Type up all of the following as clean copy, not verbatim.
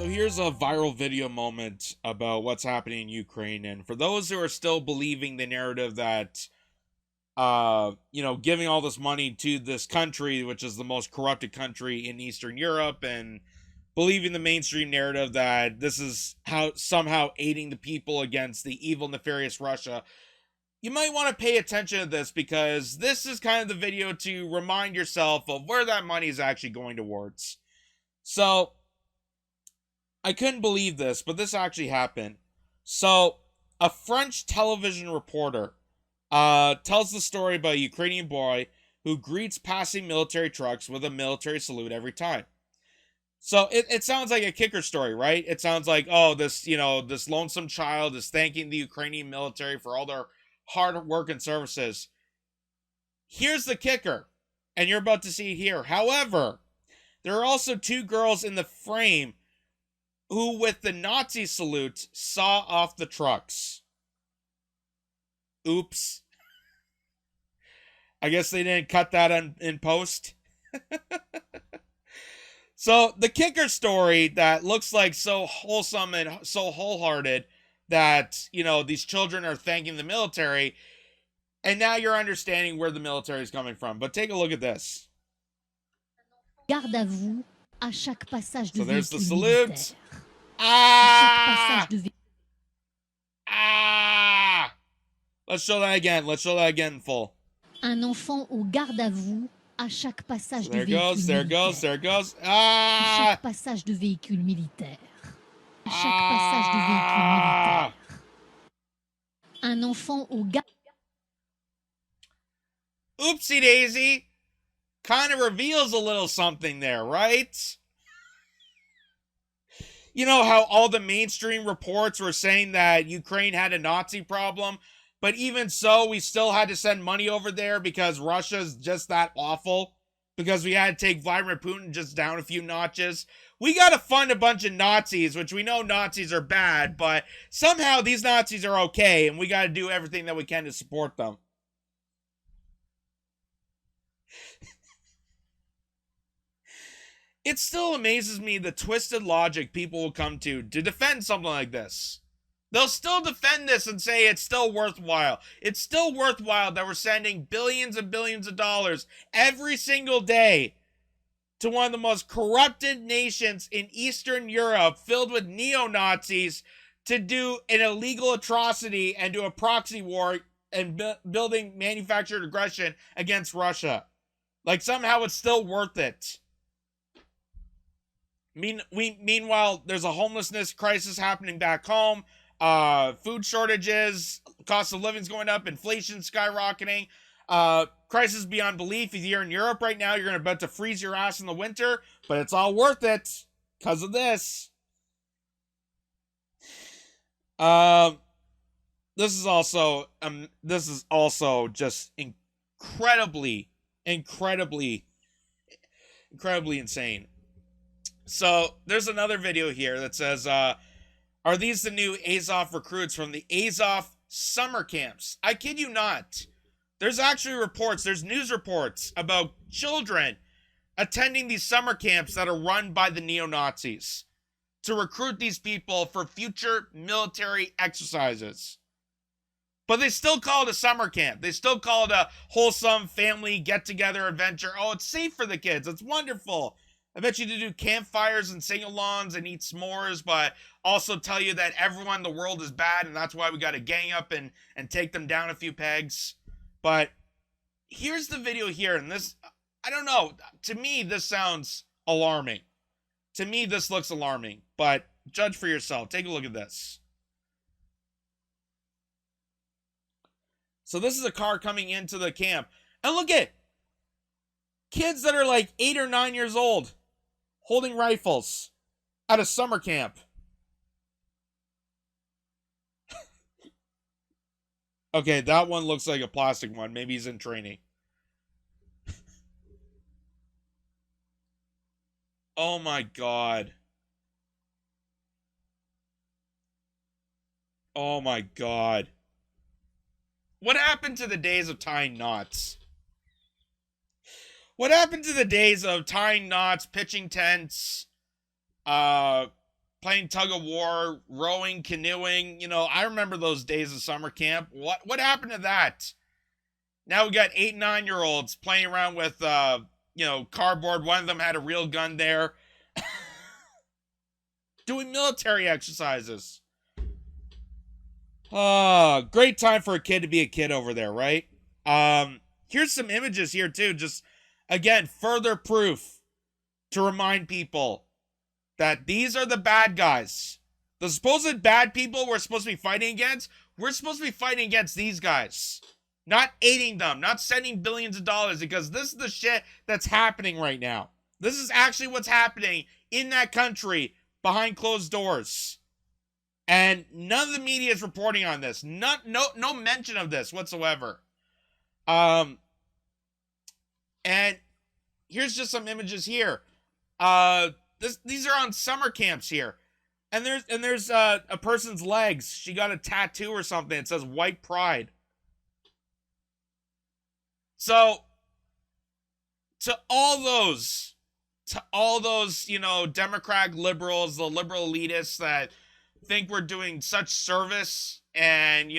So here's a viral video moment about what's happening in Ukraine. And for those who are still believing the narrative that, giving all this money to this country, which is the most corrupted country in Eastern Europe, and believing the mainstream narrative that this is how somehow aiding the people against the evil, nefarious Russia, you might want to pay attention to this because this is kind of the video to remind yourself of where that money is actually going towards. So, I couldn't believe this, but this actually happened. So, a French television reporter tells the story about a Ukrainian boy who greets passing military trucks with a military salute every time. So, it sounds like a kicker story, right? It sounds like, oh, this lonesome child is thanking the Ukrainian military for all their hard work and services. Here's the kicker, and you're about to see it here. However, there are also two girls in the frame who, with the Nazi salute, saw off the trucks. Oops. I guess they didn't cut that in post. So, the kicker story that looks like so wholesome and so wholehearted that, these children are thanking the military, and now you're understanding where the military is coming from. But take a look at this. Garde à vous à chaque passage de So there's the véhicule salute. militaire. Ah! Chaque passage de Ah! Let's show that again. Let's show that again in full. Un enfant au garde à vous à chaque passage So de there véhicule goes, there militaire. goes, there goes. À Ah! chaque passage de véhicule militaire. À chaque passage de véhicule militaire. Un enfant au garde. Oopsie daisy. Kind of reveals a little something there, right? You know how all the mainstream reports were saying that Ukraine had a Nazi problem, but even so, we still had to send money over there because Russia's just that awful, because we had to take Vladimir Putin just down a few notches. We got to fund a bunch of Nazis, which we know Nazis are bad, but somehow these Nazis are okay, and we got to do everything that we can to support them. It still amazes me the twisted logic people will come to defend something like this. They'll still defend this and say it's still worthwhile. It's still worthwhile that we're sending billions and billions of dollars every single day to one of the most corrupted nations in Eastern Europe filled with neo-Nazis to do an illegal atrocity and do a proxy war and building manufactured aggression against Russia. Like somehow it's still worth it. Meanwhile, there's a homelessness crisis happening back home. Food shortages, cost of living's going up, inflation skyrocketing, crisis beyond belief. If you're in Europe right now, you're about to freeze your ass in the winter, but it's all worth it because of this. This is also just incredibly insane. So there's another video here that says, are these the new Azov recruits from the Azov summer camps? I kid you not. There's actually reports, there's news reports about children attending these summer camps that are run by the neo-Nazis to recruit these people for future military exercises. But they still call it a summer camp. They still call it a wholesome family get-together adventure. Oh, it's safe for the kids. It's wonderful. I bet you to do campfires and sing-alongs and eat s'mores, but also tell you that everyone in the world is bad and that's why we got to gang up and take them down a few pegs. But here's the video here, and this, I don't know, to me this sounds alarming. To me this looks alarming, but judge for yourself. Take a look at this. So this is a car coming into the camp, and look at kids that are like 8 or 9 years old holding rifles at a summer camp. Okay, that one looks like a plastic one. Maybe he's in training. Oh my God. Oh my God. What happened to the days of tying knots? What happened to the days of tying knots, pitching tents, playing tug of war, rowing, canoeing. You know, I remember those days of summer camp. What happened to that? Now we got 8 and 9-year-olds playing around with cardboard. One of them had a real gun there. Doing military exercises. Great time for a kid to be a kid over there, right? Here's some images here too. Just again, further proof to remind people that these are the bad guys. The supposed bad people we're supposed to be fighting against, we're supposed to be fighting against these guys. Not aiding them, not sending billions of dollars, because this is the shit that's happening right now. This is actually what's happening in that country behind closed doors. And none of the media is reporting on this. No mention of this whatsoever. And here's just some images here. These are on summer camps here. And there's a person's legs. She got a tattoo or something. It says white pride. So to all those, Democrat liberals, the liberal elitists that think we're doing such service and,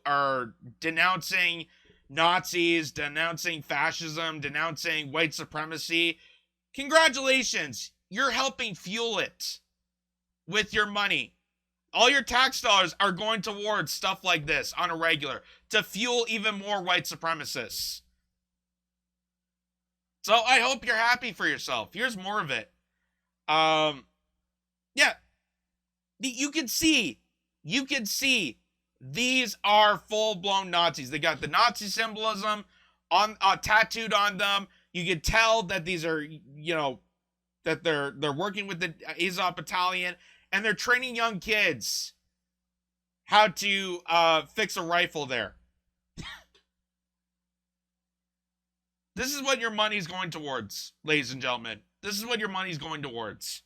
are denouncing Nazis, denouncing fascism, denouncing white supremacy, congratulations. You're helping fuel it with your money. All your tax dollars are going towards stuff like this on a regular to fuel even more white supremacists. So I hope you're happy for yourself. Here's more of it. Yeah. You can see these are full-blown Nazis. They got the Nazi symbolism on tattooed on them. You can tell that these are, that they're working with the Azov Battalion, and they're training young kids how to fix a rifle there. This is what your money's going towards, ladies and gentlemen. This is what your money's going towards.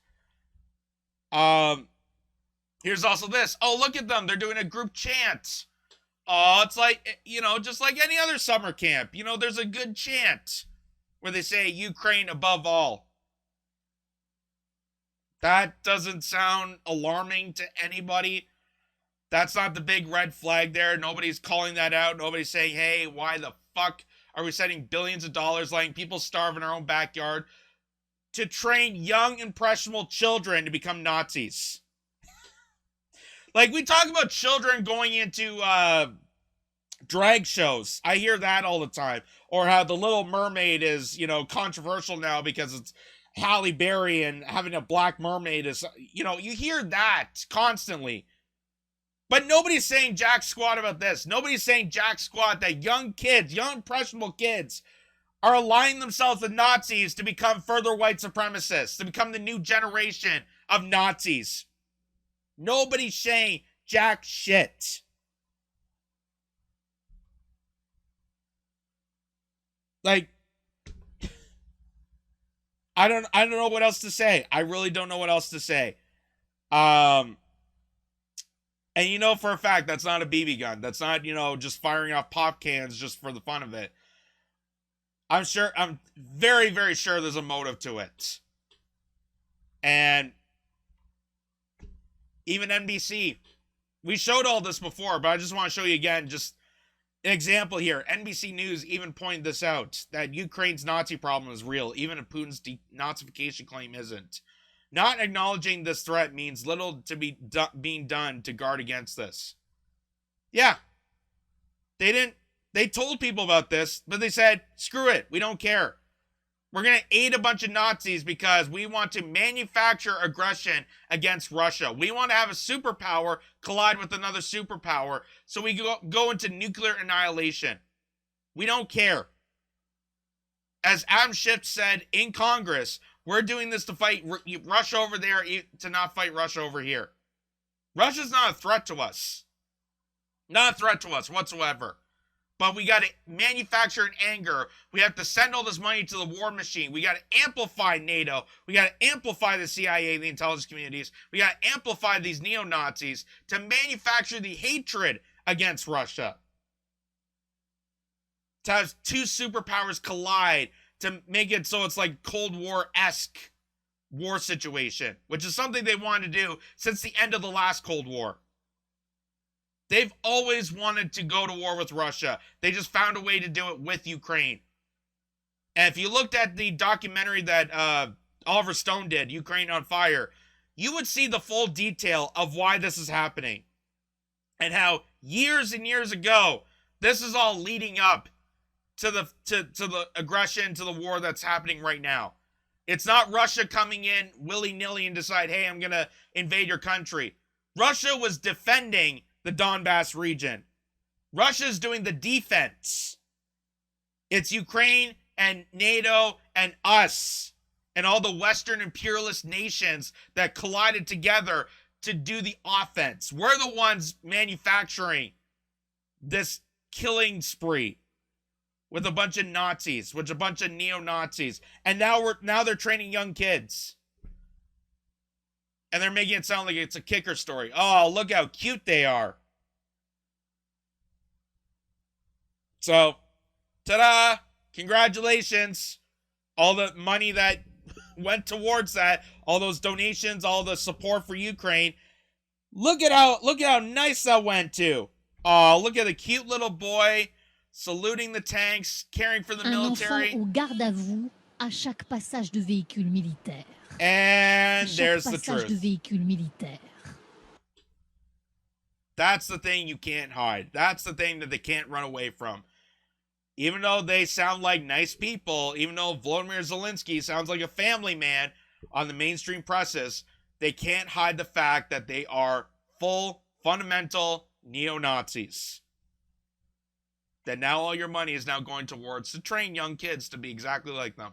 Here's also this. Oh, look at them. They're doing a group chant. Oh, it's like, just like any other summer camp. There's a good chant where they say Ukraine above all. That doesn't sound alarming to anybody. That's not the big red flag there. Nobody's calling that out. Nobody's saying, hey, why the fuck are we sending billions of dollars, letting people starve in our own backyard to train young, impressionable children to become Nazis? Like, we talk about children going into drag shows. I hear that all the time. Or how The Little Mermaid is, controversial now because it's Halle Berry, and having a black mermaid is, you hear that constantly. But nobody's saying jack squat about this. Nobody's saying jack squat that young kids, young impressionable kids, are aligning themselves with Nazis to become further white supremacists, to become the new generation of Nazis. Nobody's saying jack shit. Like, I don't know what else to say. I really don't know what else to say. And for a fact, that's not a BB gun. That's not, just firing off pop cans just for the fun of it. I'm very, very sure there's a motive to it. And even NBC, we showed all this before, but I just want to show you again, just an example here. NBC News even pointed this out, that Ukraine's Nazi problem is real, even if Putin's denazification claim isn't. Not acknowledging this threat means little to be being done to guard against this. Yeah. They told people about this, but they said, screw it, we don't care. We're going to aid a bunch of Nazis because we want to manufacture aggression against Russia. We want to have a superpower collide with another superpower, so we go into nuclear annihilation. We don't care. As Adam Schiff said in Congress, we're doing this to fight Russia over there, to not fight Russia over here. Russia's not a threat to us. Not a threat to us whatsoever. But we got to manufacture an anger. We have to send all this money to the war machine. We got to amplify NATO. We got to amplify the CIA, the intelligence communities. We got to amplify these neo-Nazis to manufacture the hatred against Russia. To have two superpowers collide, to make it so it's like Cold War-esque. war situation, which is something they wanted to do since the end of the last Cold War. They've always wanted to go to war with Russia. They just found a way to do it with Ukraine. And if you looked at the documentary that Oliver Stone did, Ukraine on Fire, you would see the full detail of why this is happening. And how years and years ago, this is all leading up to the aggression, to the war that's happening right now. It's not Russia coming in willy-nilly and decide, hey, I'm going to invade your country. Russia was defending the Donbass region. Russia's doing the defense. It's Ukraine and NATO and us and all the Western imperialist nations that collided together to do the offense. We're the ones manufacturing this killing spree with a bunch of Nazis, with a bunch of neo-Nazis. And now they're training young kids. And they're making it sound like it's a kicker story. Oh, look how cute they are. So, ta-da! Congratulations. All the money that went towards that, all those donations, all the support for Ukraine. Look at how nice that went to. Oh, look at the cute little boy saluting the tanks, caring for the military. Un enfant au garde à vous à chaque passage de véhicule militaire. And there's the Passage de truth. véhicule militaire. That's the thing you can't hide. That's the thing that they can't run away from. Even though they sound like nice people, even though Volodymyr Zelensky sounds like a family man on the mainstream presses, they can't hide the fact that they are full, fundamental neo-Nazis. That now all your money is now going towards to train young kids to be exactly like them.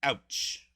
Ouch.